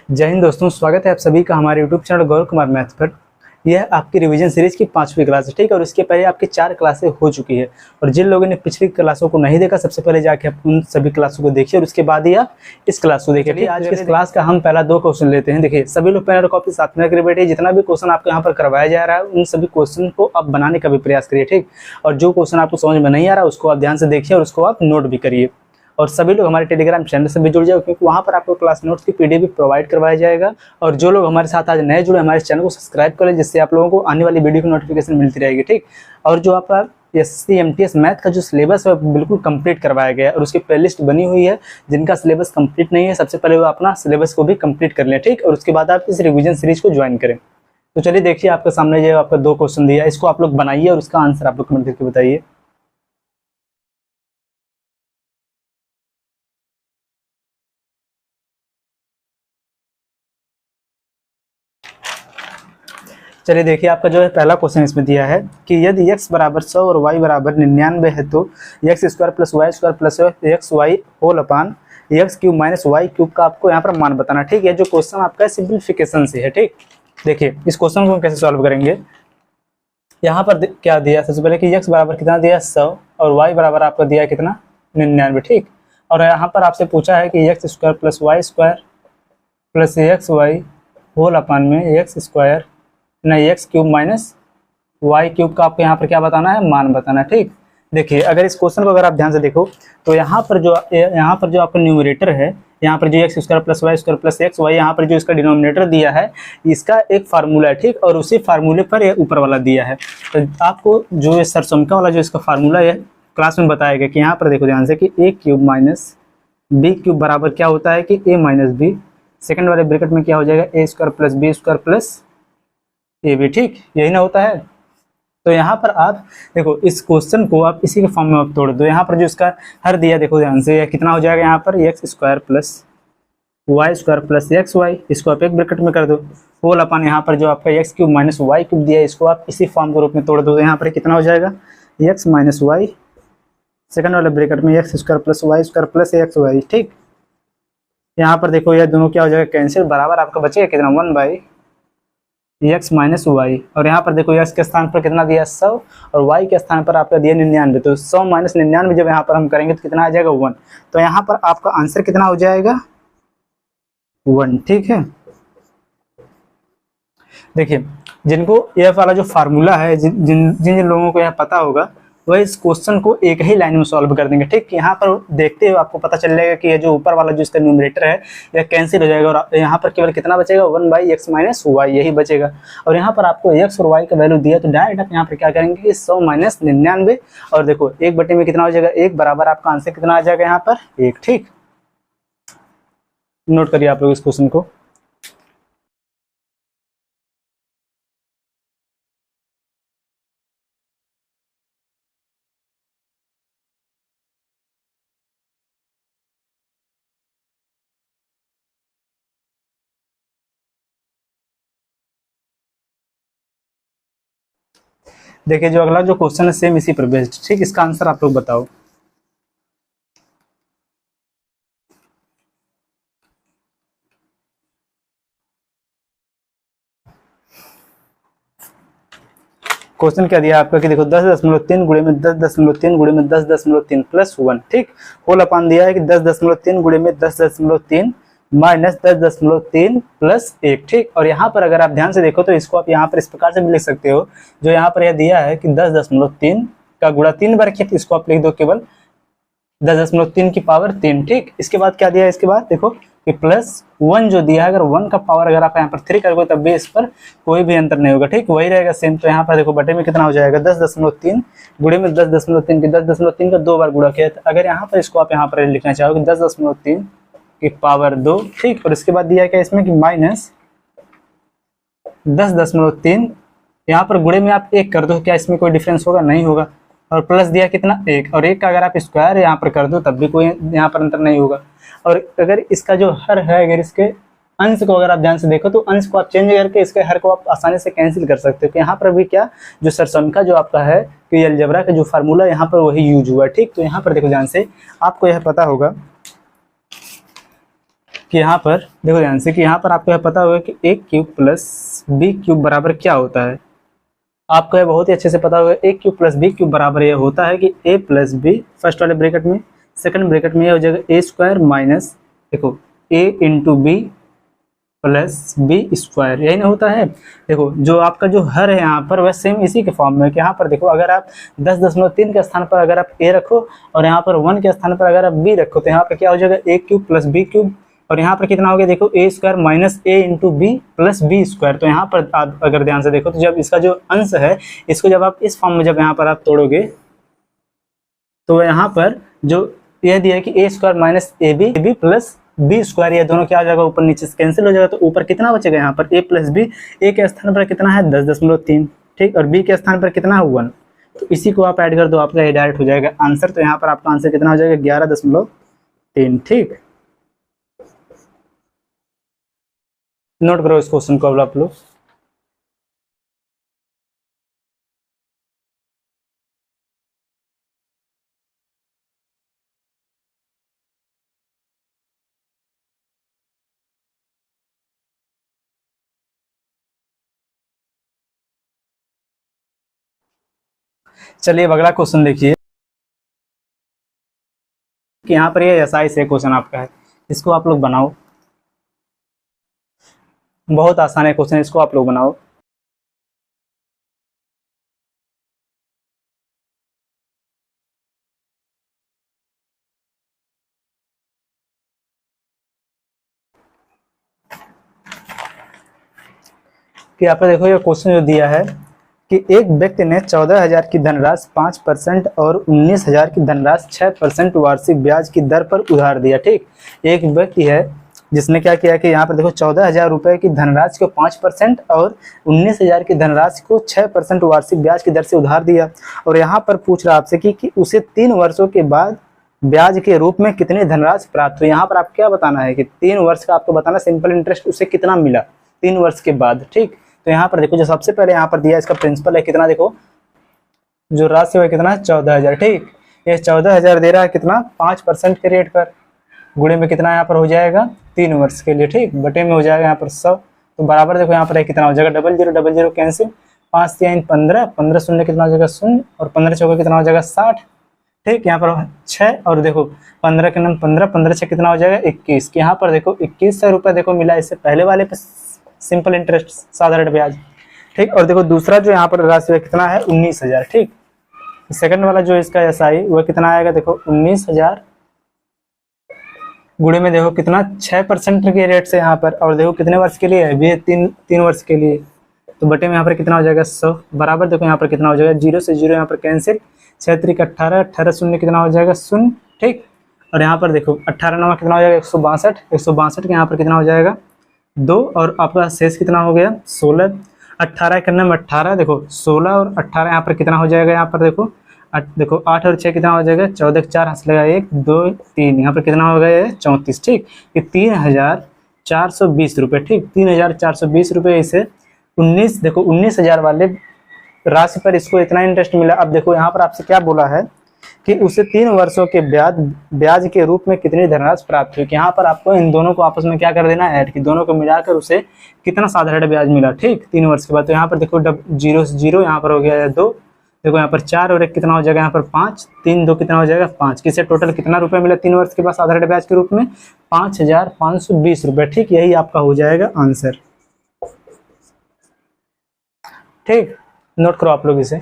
जय हिंद दोस्तों, स्वागत है आप सभी का हमारे YouTube channel Gaurav Kumar maths पर। यह आपकी रिवीजन सीरीज की 5वीं क्लास है, ठीक है। और इसके पहले आपकी 4 क्लासें हो चुकी है। और जिन लोगों ने पिछली क्लासों को नहीं देखा, सबसे पहले जाके आप उन सभी क्लासों को देखिए और उसके बाद ही आप इस क्लास को देखिए। आज की इस क्लास का हम पहला 2 क्वेश्चन लेते हैं। देखिए, सभी लोग पेन और कॉपी साथ में रखकर बैठिए। जितना भी क्वेश्चन आपको यहाँ पर करवाया जा रहा है उन सभी क्वेश्चन को आप बनाने का भी प्रयास करिए, ठीक। और जो क्वेश्चन आपको समझ में नहीं आ रहा उसको आप ध्यान से देखिए और उसको आप नोट भी करिए। और सभी लोग हमारे टेलीग्राम चैनल से भी जुड़ जाओ, क्योंकि वहाँ पर आपको क्लास नोट्स की पीडीएफ भी प्रोवाइड करवाया जाएगा। और जो लोग हमारे साथ आज नए जुड़े, हमारे चैनल को सब्सक्राइब करें, जिससे आप लोगों को आने वाली वीडियो की नोटिफिकेशन मिलती रहेगी, ठीक। और जो आपका SC MTS मैथ का जो सिलेबस है बिल्कुल कंप्लीट करवाया गया है और उसकी प्लेलिस्ट बनी हुई है। जिनका सिलेबस कंप्लीट नहीं है, सबसे पहले वो अपना सिलेबस को भी कंप्लीट कर लें, ठीक। और उसके बाद आप इस रिविजन सीरीज को ज्वाइन करें। तो चलिए देखिए, आपके सामने जो आपका 2 क्वेश्चन दिया है, इसको आप लोग बनाइए और उसका आंसर आप लोग कमेंट करके बताइए। चलिए देखिए, आपका जो है पहला क्वेश्चन इसमें दिया है कि यदि x बराबर 100 और y बराबर 99 है तो x square plus Y square plus X Y whole upon X cube minus Y cube का आपको यहाँ पर मान बताना, ठीक है। जो क्वेश्चन आपका सिंप्लीफिकेशन से है, ठीक। देखिए, इस क्वेश्चन को हम कैसे सॉल्व करेंगे। यहाँ पर क्या दिया, सबसे पहले कि x बराबर कितना दिया 100 और y बराबर आपका दिया कितना 99, ठीक। और यहाँ पर आपसे पूछा है कि X square plus Y square plus X Y whole upon में एक्स स्क्वायर नहीं X cube minus Y cube का आपको यहाँ पर क्या बताना है, मान बताना है, ठीक। देखिए, अगर इस क्वेश्चन को अगर आप ध्यान से देखो तो यहाँ पर जो आपका न्यूमरेटर है, यहाँ पर जो X square plus Y square plus X Y, यहाँ पर जो इसका डिनोमिनेटर दिया है इसका एक फार्मूला है, ठीक। और उसी फार्मूले पर ये ऊपर वाला दिया है। तो आपको जो ये सरसमका वाला जो इसका फार्मूला है क्लास में बताया गया कि यहाँ पर देखो ध्यान से कि a cube minus b cube बराबर क्या होता है कि ए माइनस बी, सेकेंड वाले ब्रैकेट में क्या हो जाएगा a square plus B square plus a b, ठीक। यही ना होता है। तो यहाँ पर आप देखो, इस क्वेश्चन को आप इसी के फॉर्म में आप तोड़ दो। यहाँ पर जो इसका हर दिया देखो ध्यान से, कितना हो जाएगा यहाँ पर X square plus Y square plus X Y, इसको आप एक ब्रैकेट में कर दो। होल अपन यहाँ पर जो आपका X cube minus Y cube दिया है इसको आप इसी फॉर्म के रूप में तोड़ दो। तो यहाँ पर कितना हो जाएगा एक्स माइनस वाई, सेकंड वाले ब्रैकेट में X square plus Y square plus X Y, ठीक। यहाँ पर देखो यह दोनों क्या हो जाएगा कैंसिल, बराबर आपका बचेगा कितना 1 बाई एक्स माइनस वाई। और यहाँ पर देखो एक्स के स्थान पर कितना दिया 100 और वाई के स्थान पर आपका दिया 99। तो 100 माइनस 99 जब यहाँ पर हम करेंगे तो कितना आ जाएगा 1। तो यहाँ पर आपका आंसर कितना हो जाएगा 1, ठीक है। देखिए, जिनको यह वाला जो फार्मूला है, जिन जिन लोगों को यह पता होगा वह इस क्वेश्चन को एक ही लाइन में सॉल्व कर देंगे, ठीक। यहाँ पर देखते हुए आपको पता चल जाएगा कि ये जो ऊपर वाला जो इसका न्यूमरेटर है यह कैंसिल हो जाएगा और यहाँ पर केवल कितना बचेगा 1 बाई एक्स माइनस वाई, यही बचेगा। और यहाँ पर आपको एक्स और वाई का वैल्यू दिया तो डायरेक्ट आप यहाँ पर क्या करेंगे कि 100 माइनस 99 और देखो 1 बटे में कितना हो जाएगा 1, बराबर आपका आंसर कितना आ जाएगा यहाँ पर 1, ठीक। नोट करिए आप लोग इस क्वेश्चन को। देखिए, जो अगला जो क्वेश्चन है सेम इसी पर बेस्ड, ठीक। इसका आंसर आप लोग बताओ। क्वेश्चन क्या दिया आपका कि देखो 10.3 गुणे में 10.3 गुणे में 10.3 प्लस 1, ठीक। होल अपान दिया है कि 10.3 गुणे में 10.3 माइनस 10.3 प्लस 1, ठीक। और यहाँ पर अगर आप ध्यान से देखो तो इसको आप यहाँ पर इस प्रकार से भी लिख सकते हो। जो यहाँ पर यह दिया है कि 10.3 का गुणा 3 बार किया तो इसको आप लिख दो केवल 10.3 की पावर 3, ठीक। इसके बाद क्या दिया है, इसके बाद देखो कि प्लस 1 जो दिया है, अगर 1 का पावर अगर आप यहाँ पर 3 करोगे तब भी इस पर कोई भी अंतर नहीं होगा, ठीक। वही रहेगा सेम। तो यहाँ पर देखो बटे में कितना हो जाएगा 10.3 गुणे में 10.3 की 10.3 का 2 बार गुणा किया। अगर यहाँ पर इसको आप यहाँ पर लिखना चाहोगे 10.3 की पावर 2, ठीक। और इसके बाद दिया क्या इसमें कि माइनस 10.3, यहाँ पर गुणे में आप 1 कर दो, क्या इसमें कोई डिफरेंस होगा, नहीं होगा। और प्लस दिया कितना 1, और 1 का अगर आप स्क्वायर यहाँ पर कर दो तब भी कोई यहाँ पर अंतर नहीं होगा। और अगर इसका जो हर है, अगर इसके अंश को अगर आप ध्यान से देखो तो अंश को आप चेंज करके इसके हर को आप आसानी से कैंसिल कर सकते हो। तो यहाँ पर भी क्या जो सरसमका जो आपका है कि अलजेब्रा का जो फार्मूला यहाँ पर वही यूज हुआ है, ठीक। तो यहाँ पर देखो ध्यान से, आपको यह पता होगा कि यहाँ पर देखो ध्यान से कि यहाँ पर आपको यह पता होगा कि a cube plus B cube बराबर क्या होता है। आपको यह बहुत ही अच्छे से पता होगा a cube plus B cube बराबर यह होता है कि a प्लस बी फर्स्ट वाले ब्रैकेट में, सेकंड ब्रैकेट में यह हो जाएगा a स्क्वायर माइनस देखो a into B plus B square, यही ना होता है। देखो जो आपका जो हर है यहाँ पर वह सेम इसी के फॉर्म में है कि यहाँ पर देखो अगर आप 10.3 के स्थान पर अगर आप a रखो और यहाँ पर 1 के स्थान पर अगर आप b रखो तो यहाँ पर क्या हो जाएगा a cube plus B cube, और यहाँ पर कितना हो गया देखो a square minus a into B plus B square. तो यहाँ पर आप अगर ध्यान से देखो तो जब इसका जो अंश है इसको जब आप इस फॉर्म में जब यहाँ पर आप तोड़ोगे तो यहाँ पर जो यह दिया है कि a square minus A B plus B square, ये दोनों क्या हो जाएगा ऊपर नीचे कैंसिल हो जाएगा। तो ऊपर कितना बचेगा यहाँ पर a प्लस बी, a के स्थान पर कितना है 10.3 ठीक, और b के स्थान पर कितना है 1, तो इसी को आप ऐड कर दो आपका ये डायरेक्ट हो जाएगा आंसर। तो यहाँ पर आपका आंसर कितना हो जाएगा 11.3 ठीक। नोट करो इस क्वेश्चन को अब आप लोग। चलिए अब अगला क्वेश्चन देखिए कि यहाँ पर ये SI से क्वेश्चन आपका है, इसको आप लोग बनाओ। बहुत आसान है क्वेश्चन, इसको आप लोग बनाओ। कि यहाँ पर देखो ये क्वेश्चन जो दिया है कि एक व्यक्ति ने 14,000 की धनराशि 5% और 19,000 की धनराशि 6% वार्षिक ब्याज की दर पर उधार दिया ठीक। एक व्यक्ति है जिसने क्या किया कि यहाँ पर देखो 14,000 रुपये की धनराशि को 5% और 19,000 की धनराशि को 6% वार्षिक ब्याज की दर से उधार दिया, और यहाँ पर पूछ रहा आपसे कि उसे 3 वर्षों के बाद ब्याज के रूप में कितनी धनराशि प्राप्त हुई। यहाँ पर आप क्या बताना है कि 3 वर्ष का आपको बताना सिंपल इंटरेस्ट उसे कितना मिला 3 वर्ष के बाद ठीक। तो यहाँ पर देखो जो सबसे पहले यहाँ पर दिया इसका प्रिंसिपल है कितना, देखो जो राशि है कितना 14,000 ठीक। ये 14,000 दे रहा है कितना 5% के रेट पर, गुणे में कितना यहाँ पर हो जाएगा 3 वर्ष के लिए ठीक, बटे में हो जाएगा यहाँ पर 100। तो बराबर देखो यहाँ पर कितना हो जाएगा 0000 कैंसिल, 5 3 15, 15 शून्य कितना हो जाएगा 0 और 15 चौका कितना हो जाएगा 60 ठीक। यहाँ पर 6 और देखो 15 के नाम 15, 15 से कितना हो जाएगा 21। यहाँ पर देखो 2100 रुपये देखो मिला इससे पहले वाले पे सिंपल इंटरेस्ट साधारण ब्याज ठीक। और देखो दूसरा जो यहाँ पर राशि कितना है 19,000 ठीक। सेकंड वाला जो इसका SI वो कितना आएगा देखो 19,000 गुणे में देखो कितना 6% के रेट से यहाँ पर, और देखो कितने वर्ष के लिए है ये 3 वर्ष के लिए, तो बटे में यहाँ पर कितना हो जाएगा 100 बराबर देखो यहाँ पर कितना हो जाएगा 0 से 0 यहाँ पर कैंसिल, 6 3 18, 18 शून्य कितना हो जाएगा 0 ठीक। और यहाँ पर देखो 18 9 कितना हो जाएगा 162, 162 के यहाँ पर कितना हो जाएगा 2, और आपका शेष कितना हो गया 16, 18 के नाम 18 देखो 16 और 18 यहाँ पर कितना हो जाएगा यहाँ पर देखो देखो 8 और 6 कितना हो जाएगा 14 4 हंस लगा 1 2 3 यहाँ पर कितना हो गया 34 ठीक। ये 3,420 रुपये ठीक, 3,420 रुपये इसे 19 देखो 19,000 वाले राशि पर इसको इतना इंटरेस्ट मिला। अब देखो यहाँ पर आपसे क्या बोला है कि उसे 3 वर्षों के ब्याज के रूप में कितनी धनराशि प्राप्त हुई। यहाँ पर आपको इन दोनों को आपस में क्या कर देना है ऐड, कि दोनों को मिलाकर उसे कितना साधारण ब्याज मिला ठीक 3 वर्ष के बाद। तो यहाँ पर देखो 0 से 0 यहाँ पर हो गया 2, देखो यहाँ पर 4 और 1 कितना हो जाएगा यहाँ पर 5, 3 2 कितना हो जाएगा 5, किसे टोटल कितना रुपए मिला 3 वर्ष के बाद साधारण ब्याज के रूप में 5,520 रुपये ठीक। यही आपका हो जाएगा आंसर ठीक। नोट करो आप लोग इसे।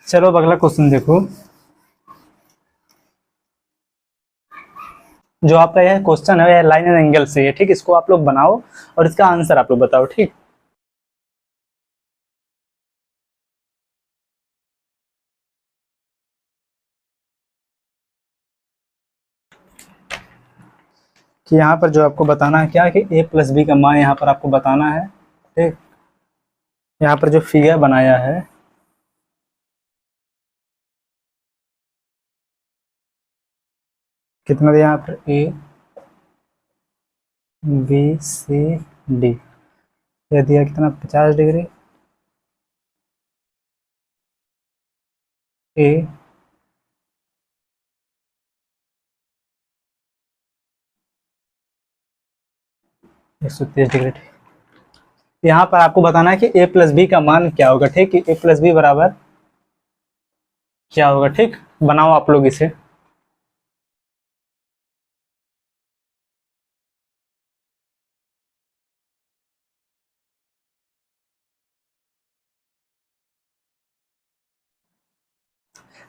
चलो अब अगला क्वेश्चन देखो। जो आपका यह क्वेश्चन है यह लाइन एंड एंगल से है ठीक, इसको आप लोग बनाओ और इसका आंसर आप लोग बताओ ठीक। कि यहाँ पर जो आपको बताना है क्या है कि a प्लस बी का मान यहाँ पर आपको बताना है ठीक। यहाँ पर जो फिगर बनाया है कितना दिया यहाँ पर ए बी सी डी, यह दिया कितना 50 डिग्री, ए 130 डिग्री। यहाँ पर आपको बताना है कि ए प्लस बी का मान क्या होगा, ठीक है। ए प्लस बी बराबर क्या होगा, ठीक। बनाओ आप लोग इसे।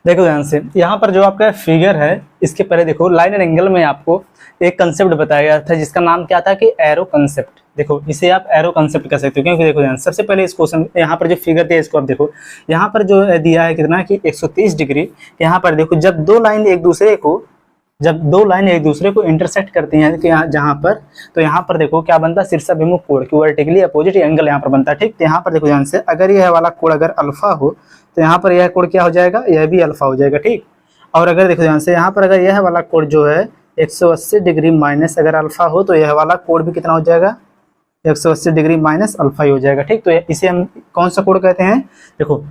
देखो ध्यान से, यहाँ पर जो आपका फिगर है, इसके पहले देखो लाइन एंड एंगल में आपको एक कंसेप्ट बताया गया था जिसका नाम क्या था कि एरो कंसेप्ट। देखो इसे आप एरो कंसेप्ट कह सकते हो, क्योंकि देखो ध्यान, सबसे पहले इस क्वेश्चन यहाँ पर जो फिगर दिया इसको आप देखो, यहाँ पर जो दिया है कितना कि 130 डिग्री। यहाँ पर देखो जब दो लाइन एक दूसरे को इंटरसेक्ट करती हैं कि जहाँ पर, तो यहाँ पर देखो क्या बनता है, शीर्षाभिमुख कोण की वर्टिकली अपोजिट एंगल यहाँ पर बनता है, ठीक। तो यहाँ पर देखो ध्यान से, अगर यह वाला कोण अगर अल्फा हो तो यहाँ पर यह कोण क्या हो जाएगा, यह भी अल्फा हो जाएगा, ठीक। और अगर देखो ध्यान से, यहाँ पर अगर यह वाला कोण जो है 180 डिग्री माइनस अगर अल्फा हो तो यह वाला कोण भी कितना हो जाएगा, 180 डिग्री माइनस अल्फा ही हो जाएगा, ठीक। तो इसे हम कौन सा कोण कहते हैं, देखो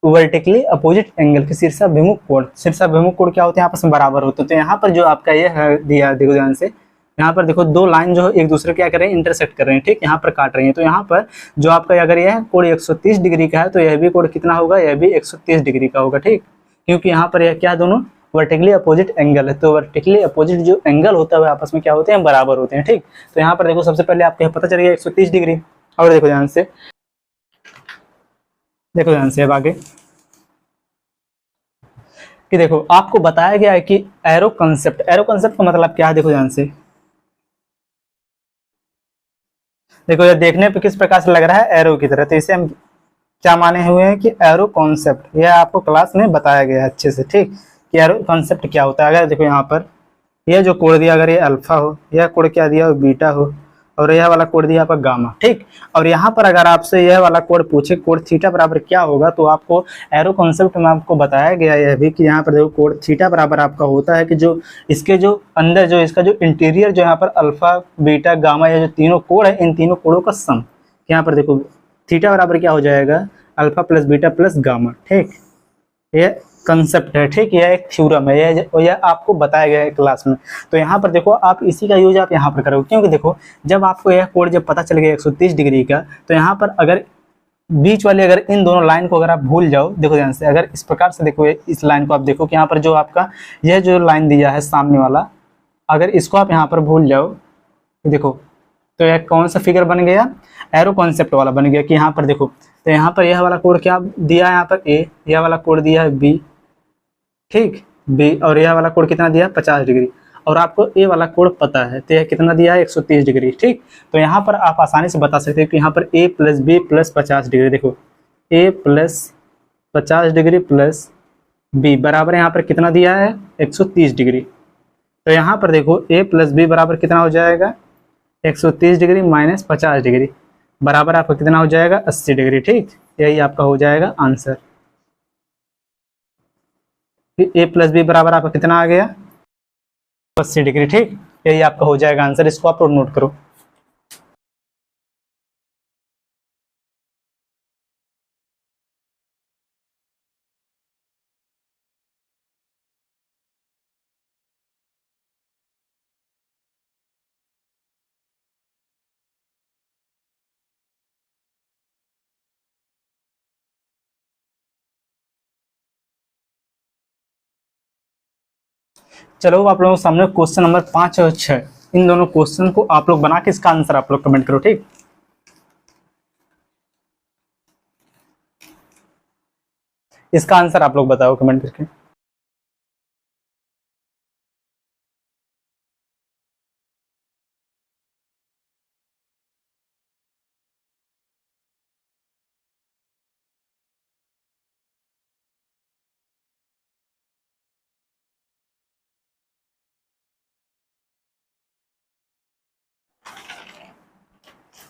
वर्टिकली अपोजिट एंगल के शीर्षाभिमुख कोण। शीर्षाभिमुख कोण क्या होते हैं, आपस में बराबर होते हैं। तो यहाँ पर जो आपका ये है दिया, देखो ध्यान से, यहाँ पर देखो दो लाइन जो एक दूसरे क्या कर रहे हैं, इंटरसेक्ट कर रहे हैं, ठीक। यहाँ पर काट रही हैं। तो यहाँ पर जो आपका अगर यह कोण 130 डिग्री का है तो यह भी कोण कितना होगा, यह भी 130 डिग्री का होगा, ठीक। क्योंकि यहाँ पर यह क्या दोनों वर्टिकली अपोजिट एंगल है, तो वर्टिकली अपोजिट जो एंगल होता है आपस में क्या होते हैं, बराबर होते हैं, ठीक। तो यहाँ पर देखो सबसे पहले आपको पता चल गया 130 डिग्री। और देखो ध्यान से, देखो ध्यान से अब आगे कि देखो आपको बताया गया है कि एरो कंसेप्ट का मतलब क्या है। देखो ध्यान से, देखो ये देखने पे किस प्रकार से लग रहा है, एरो की तरह। तो इसे हम क्या माने हुए हैं कि एरो कॉन्सेप्ट, यह आपको क्लास में बताया गया है अच्छे से, ठीक, कि एरो कॉन्सेप्ट क्या होता है। अगर देखो यहाँ पर यह जो कोण दिया, अगर ये अल्फा हो, यह कोण क्या दिया हो, बीटा हो, और यह वाला कोण दिया आपका गामा, ठीक। और यहाँ पर अगर आपसे यह वाला कोण पूछे कोण थीटा बराबर क्या होगा, तो आपको एरो कॉन्सेप्ट में आपको बताया गया यह भी कि यहाँ पर देखो कोण थीटा बराबर आपका होता है कि जो इसके जो अंदर जो इसका जो इंटीरियर जो यहाँ पर अल्फा बीटा गामा, ये जो तीनों कोण है, इन तीनों कोणों का सम। यहाँ पर देखो थीटा बराबर क्या हो जाएगा, alpha plus beta plus gamma, ठीक। ये कंसेप्ट है, ठीक। यह एक थ्योरम है, यह आपको बताया गया है क्लास में। तो यहाँ पर देखो आप इसी का यूज आप यहाँ पर करोगे, क्योंकि देखो जब आपको यह कोण जब पता चल गया 130 डिग्री का, तो यहाँ पर अगर बीच वाले अगर इन दोनों लाइन को अगर आप भूल जाओ, देखो ध्यान से, अगर इस प्रकार से देखो इस लाइन को आप देखो कि यहाँ पर जो आपका यह जो लाइन दिया है सामने वाला, अगर इसको आप यहाँ पर भूल जाओ, देखो तो यह कौन सा फिगर बन गया, एरो कॉन्सेप्ट वाला बन गया। कि यहाँ पर देखो, तो यहाँ पर यह वाला कोण क्या दिया है, यहाँ पर ए, यह वाला कोण दिया है बी, ठीक, बी, और यह वाला कोण कितना दिया 50 डिग्री, और आपको ए वाला कोण पता है तो यह कितना दिया है 130 डिग्री, ठीक। तो यहाँ पर आप आसानी से बता सकते हैं कि यहाँ पर ए प्लस बी प्लस 50 डिग्री, देखो ए प्लस 50 डिग्री प्लस बी बराबर यहाँ पर कितना दिया है 130 डिग्री। तो यहाँ पर देखो ए प्लस बी बराबर कितना हो जाएगा 130 डिग्री माइनस 50 डिग्री बराबर आपका कितना हो जाएगा 80 डिग्री, ठीक। यही आपका हो जाएगा आंसर। ए प्लस बी बराबर आपका कितना आ गया 80 डिग्री, ठीक। यही आपका हो जाएगा आंसर। इसको आप नोट करो। चलो आप लोगों के सामने क्वेश्चन नंबर 5 और 6, इन दोनों क्वेश्चन को आप लोग बना के इसका आंसर आप लोग कमेंट करो, ठीक। इसका आंसर आप लोग बताओ कमेंट करके।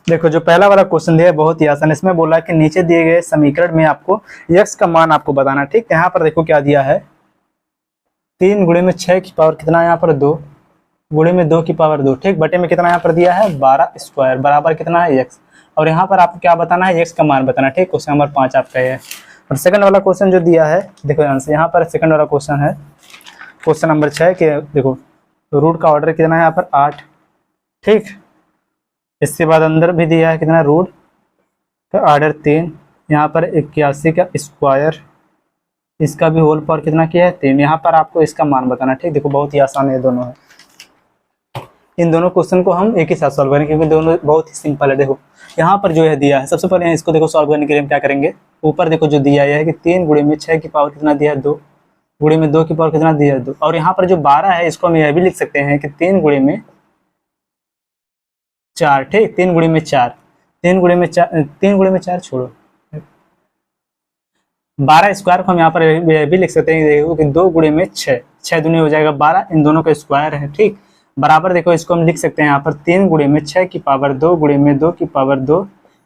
देखो जो पहला वाला क्वेश्चन दिया है बहुत ही आसान, इसमें बोला है कि नीचे दिए गए समीकरण में आपको x का मान आपको बताना, ठीक। यहाँ पर देखो क्या दिया है, 3 गुणे में 6 की पावर कितना है यहाँ पर 2, गुणे में 2 की पावर 2, ठीक, बटे में कितना यहाँ पर दिया है 12 स्क्वायर बराबर कितना है x। और यहाँ पर आपको क्या बताना है, x का मान बताना, ठीक। क्वेश्चन नंबर 5 आपका है। और सेकंड वाला क्वेश्चन जो दिया है देखो आंसर, यहाँ पर सेकंड वाला क्वेश्चन है क्वेश्चन नंबर 6 के देखो रूट का ऑर्डर कितना है यहाँ पर 8, ठीक। इसके बाद अंदर भी दिया है कितना रूट का ऑर्डर 3, यहाँ पर 81 का स्क्वायर, इसका भी होल पावर कितना किया है 3। यहाँ पर आपको इसका मान बताना, ठीक। देखो बहुत ही आसान है दोनों है, इन दोनों क्वेश्चन को हम एक ही साथ सॉल्व करेंगे क्योंकि दोनों बहुत ही सिंपल है। देखो यहाँ पर जो है दिया है, सबसे पहले इसको देखो सॉल्व करने के लिए हम क्या करेंगे, ऊपर देखो जो दिया है कि 3 गुणे में 6 की पावर कितना दिया है 2, गुणे में 2 की पावर कितना दिया है 2। और यहाँ पर जो 12 है इसको हम यह भी लिख सकते हैं कि 3 गुणे में 4, ठीक, 3 गुणे में 4, 3 गुणे में 4, 3 गुणे में 4 छोड़ो 12 स्क्वायर को हम यहाँ पर यह भी लिख सकते हैं देखो कि 2 गुणे में 6, 6 दूनी हो जाएगा 12, इन दोनों का स्क्वायर है, ठीक। बराबर देखो इसको हम लिख सकते हैं यहाँ पर 3 गुणे में 6 की पावर 2 गुणे में 2 की पावर 2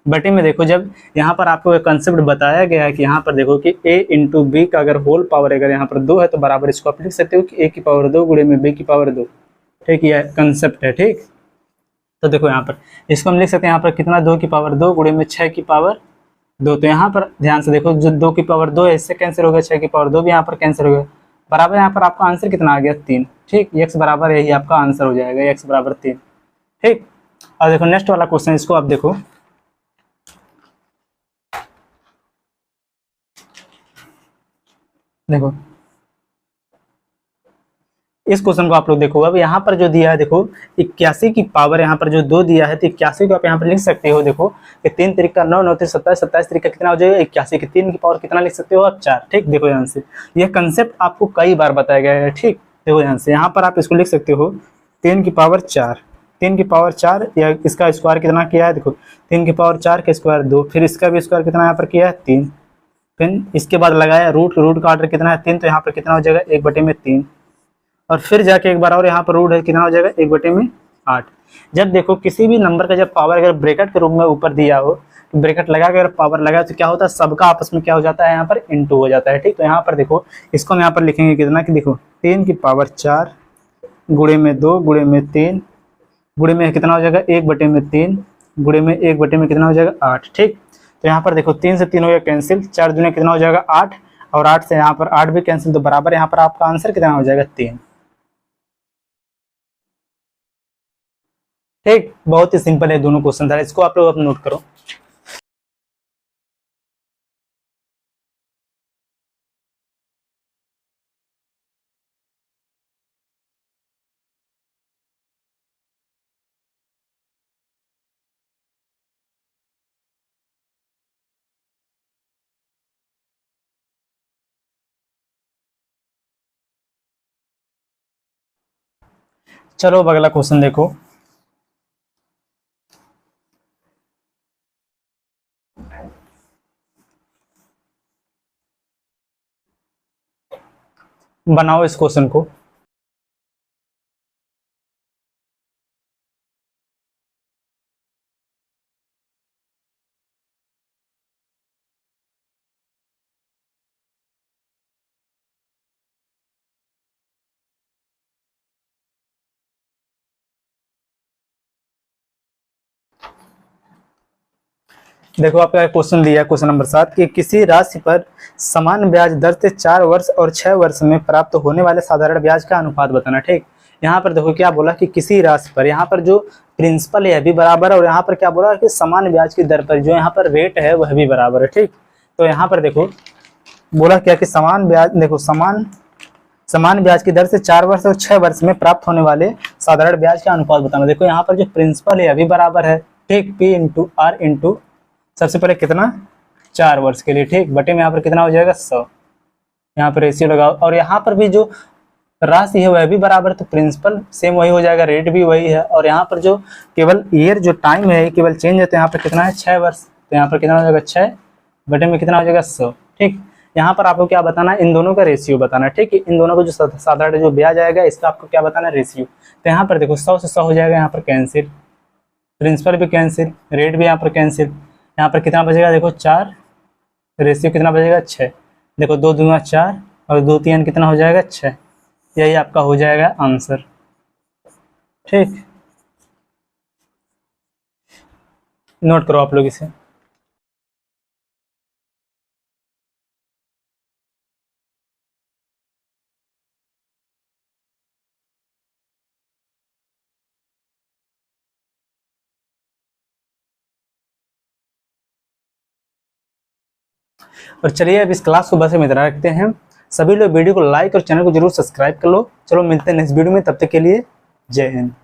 बटे में देखो जब यहाँ पर आपको एक कंसेप्ट बताया गया है कि यहाँ पर देखो कि a इंटू बी का अगर होल पावर अगर यहाँ पर 2 है तो बराबर इसको आप लिख सकते हो कि a की पावर 2 गुणे में b की पावर 2, ठीक। यह कंसेप्ट है, ठीक। तो देखो यहाँ पर इसको हम लिख सकते हैं यहाँ पर कितना 2 की पावर 2 गुणे में 6 की पावर 2। तो यहाँ पर ध्यान से देखो जो 2 की पावर 2 है इससे कैंसिल हो गया, 6 की पावर 2 भी यहाँ पर कैंसिल हो गया, बराबर यहाँ पर आपका आंसर कितना आ गया 3, ठीक। x बराबर यही आपका आंसर हो जाएगा, x बराबर 3, ठीक। और देखो नेक्स्ट वाला क्वेश्चन, इसको आप देखो देखो इस क्वेश्चन को आप लोग देखो, अब यहाँ पर जो दिया है देखो 81 की पावर यहाँ पर जो 2 दिया है तो 81 को आप यहाँ पर लिख सकते हो देखो कि 3 तरीका 9, 9 3 27, 27 तरीका कितना हो जाएगा 81 की 3 की पावर कितना लिख सकते हो आप 4, ठीक। देखो ध्यान से यह कंसेप्ट आपको कई बार बताया गया है, ठीक। देखो ध्यान से यहाँ पर आप इसको लिख सकते हो 3 की पावर 4, 3 की पावर 4 या इसका स्क्वायर कितना किया है देखो 3 की पावर 4 का स्क्वायर 2, फिर इसका भी स्क्वायर कितना यहाँ पर किया है 3, फिर इसके बाद लगाया रूट, रूट का ऑर्डर कितना है 3, तो यहाँ पर कितना हो जाएगा 1/3, और फिर जाके एक बार और यहाँ पर रूट है कितना हो जाएगा 1/8। जब देखो किसी भी नंबर का जब पावर अगर ब्रैकेट के रूप में ऊपर दिया हो तो ब्रैकेट लगा के अगर पावर लगा तो क्या होता है सबका आपस में क्या हो जाता है यहाँ पर इनटू हो जाता है, ठीक। तो यहाँ पर देखो इसको हम यहाँ पर लिखेंगे कितना कि देखो 3 की पावर 4 गुणे में 2 गुणे में 3 गुणे में कितना हो जाएगा 1/3 गुणे में 1/में कितना हो जाएगा 8, ठीक। तो यहाँ पर देखो 3 से 3 हो गया कैंसिल, 4 दूनी कितना हो जाएगा 8, और 8 से यहाँ पर 8 भी कैंसिल, तो बराबर यहाँ पर आपका आंसर कितना हो जाएगा 3, ठीक। बहुत ही सिंपल है दोनों क्वेश्चन था, इसको आप लोग अब नोट करो। चलो अब अगला क्वेश्चन देखो, बनाओ इस क्वेश्चन को। देखो आपका क्वेश्चन दिया क्वेश्चन नंबर 7 कि किसी राशि पर समान ब्याज दर से 4 वर्ष और 6 वर्ष में प्राप्त होने वाले साधारण ब्याज का अनुपात बताना, ठीक। यहाँ पर देखो क्या बोला कि किसी राशि पर यहाँ पर जो प्रिंसिपल है भी बराबर है, और यहाँ पर क्या बोला कि समान ब्याज की दर पर जो यहाँ पर रेट है वह भी बराबर है, ठीक। तो यहाँ पर देखो बोला क्या कि समान ब्याज देखो समान ब्याज की दर से 4 वर्ष और 6 वर्ष में प्राप्त होने वाले साधारण ब्याज का अनुपात बताना। देखो यहाँ पर जो प्रिंसिपल है अभी बराबर है, ठीक, P इंटू R इंटू सबसे पहले कितना 4 वर्ष के लिए, ठीक, बटे में यहाँ पर कितना हो जाएगा 100, यहाँ पर रेशियो लगाओ, और यहाँ पर भी जो राशि है वह भी बराबर, तो प्रिंसिपल सेम वही हो जाएगा, रेट भी वही है, और यहाँ पर जो केवल ईयर जो टाइम है केवल चेंज है, तो यहाँ पर कितना है 6 वर्ष, तो यहाँ पर कितना हो जाएगा 6 बटे में कितना हो जाएगा 100, ठीक। यहाँ पर आपको क्या बताना है इन दोनों का रेशियो बताना है, ठीक है। इन दोनों को जो साधारण जो ब्याज आएगा इसका आपको क्या बताना है रेशियो। तो यहाँ पर देखो 100 से 100 हो जाएगा, यहाँ पर कैंसिल, प्रिंसिपल भी कैंसिल, रेट भी यहाँ पर कैंसिल, यहाँ पर कितना बचेगा देखो 4, रेशियो कितना बचेगा 6, देखो 2 दूना 4 और 2 3 कितना हो जाएगा 6, यही आपका हो जाएगा आंसर। ठीक, नोट करो आप लोग इसे। और चलिए अब इस क्लास को बस हम इतना रखते हैं। सभी लोग वीडियो को लाइक और चैनल को जरूर सब्सक्राइब कर लो। चलो मिलते हैं नेक्स्ट वीडियो में, तब तक के लिए जय हिंद।